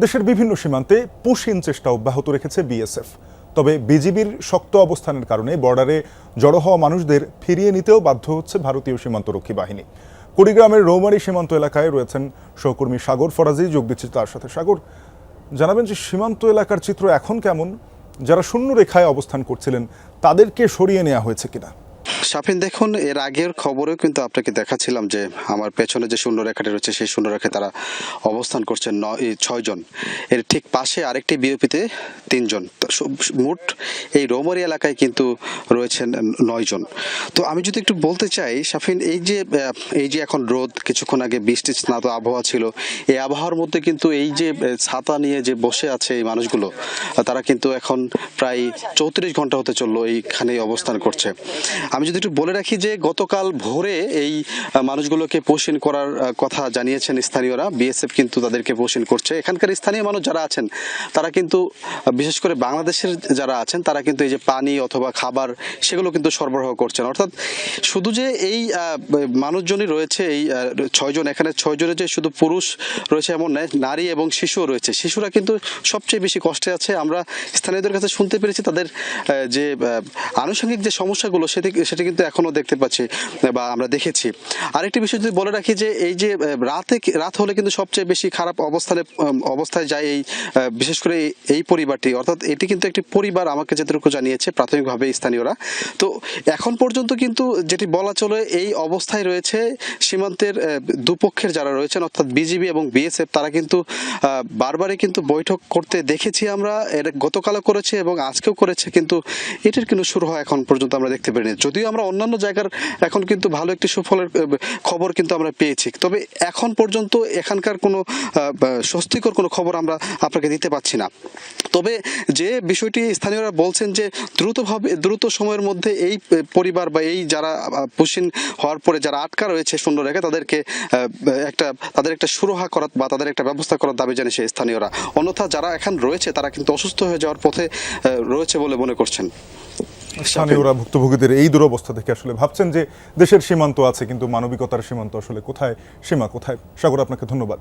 দেশের বিভিন্ন সীমান্তে পুশিন চেষ্টা অব্যাহত রেখেছে বিএসএফ। তবে বিজিবির শক্ত অবস্থানের কারণে বর্ডারে জড়ো হওয়া মানুষদের ফিরিয়ে নিতেও বাধ্য হচ্ছে ভারতীয় সীমান্তরক্ষী বাহিনী। কুড়িগ্রামের রৌমারী সীমান্ত এলাকায় রয়েছেন সহকর্মী সাগর ফরাজি, যোগ দিচ্ছে তার সাথে। সাগর, জানাবেন যে সীমান্ত এলাকার চিত্র এখন কেমন? যারা শূন্য রেখায় অবস্থান করছিলেন তাদেরকে সরিয়ে নেওয়া হয়েছে কিনা? শাফিন, দেখুন, এর আগের খবরেও কিন্তু আপনাকে দেখাচ্ছিলাম যে আমার পেছনে যে শূন্যরেখাটি রয়েছে সেই শূন্যরেখায় তারা অবস্থান করছেন 6 জন। এর ঠিক পাশে আরেকটি বিওপিতে 3 জন। মোট এই রৌমারী এলাকায় কিন্তু রয়েছেন 9 জন। তো আমি যদি একটু বলতে চাই শাফিন, এই যে এখন রোদ, কিছুক্ষণ আগে বৃষ্টি স্নাত আবহাওয়া ছিল, এই আবহাওয়ার মধ্যে কিন্তু এই যে ছাতা নিয়ে যে বসে আছে এই মানুষগুলো, তারা কিন্তু এখন প্রায় 34 ঘন্টা হতে চললো এইখানে অবস্থান করছে। আমি যদি একটু বলে রাখি যে গতকাল ভোরে এই মানুষগুলোকে পোষণ করার কথা জানিয়েছেন স্থানীয়রা। বিএসএফ কিন্তু তাদেরকে পোষণ করছে। এখানকার স্থানীয় মানুষ যারা আছেন তারা কিন্তু, বিশেষ করে বাংলাদেশের যারা আছেন, তারা কিন্তু এই যে পানি অথবা খাবার সেগুলো কিন্তু সরবরাহ করছেন। অর্থাৎ শুধু যে এই মানুষজনই রয়েছে এই 6 জন, এখানে 6 জনের যে শুধু পুরুষ রয়েছে এমন নয়, নারী এবং শিশুও রয়েছে। শিশুরা কিন্তু সবচেয়ে বেশি কষ্টে আছে। আমরা স্থানীয়দের কাছে শুনতে পেরেছি তাদের যে আনুষঙ্গিক যে সমস্যাগুলো সেটা কিন্তু এখনো দেখতে পাচ্ছি বা আমরা দেখেছি। আরেকটি বিষয় যদি বলে রাখি যে এই যে রাত হলে কিন্তু সবচেয়ে বেশি খারাপ অবস্থায় যায় এই বিশেষ করে এই পরিবারটি। অর্থাৎ এটি কিন্তু একটি পরিবার, আমাকে যেটুকু জানিয়েছে প্রাথমিকভাবে স্থানীয়রা। তো এখন পর্যন্ত কিন্তু যেটি বলা চলে, এই অবস্থায় রয়েছে সীমান্তের দুপক্ষের যারা রয়েছেন অর্থাৎ বিজিবি এবং বিএসএফ। তারা কিন্তু বারবারই কিন্তু বৈঠক করতে দেখেছি আমরা, এর গতকালও করেছে এবং আজকেও করেছে, কিন্তু এটির কিন্তু শুরু হয় এখন পর্যন্ত আমরা দেখতে পারিনি। যদিও আমরা অন্যান্য জায়গার এখন কিন্তু ভালো একটি সুফলের খবর কিন্তু আমরা পেয়েছি, তবে এখন পর্যন্ত এখানকার কোনো স্বস্তিকর কোনো খবর আমরা আপনাকে দিতে পারছি না। তবে যে বিষয়টি স্থানীয়রা বলছেন যে দ্রুত সময়ের মধ্যে এই পরিবার বা এই যারা পুশিন হওয়ার পরে যারা আটকা রয়েছে শূন্য রেখে তাদের একটা সুরাহা করা বা তাদের একটা ব্যবস্থা করার দাবি জানিয়েছে স্থানীয়রা। অন্যথা যারা এখন রয়েছে তারা কিন্তু অসুস্থ হয়ে যাওয়ার পথে রয়েছে বলে মনে করছেন। স্থানীয়রা ভুক্তভোগীদের এই দুরবস্থা থেকে আসলে ভাবছেন যে দেশের সীমান্ত আছে, কিন্তু মানবিকতার সীমান্ত আসলে কোথায়, সীমা কোথায়? সাগর, আপনাকে ধন্যবাদ।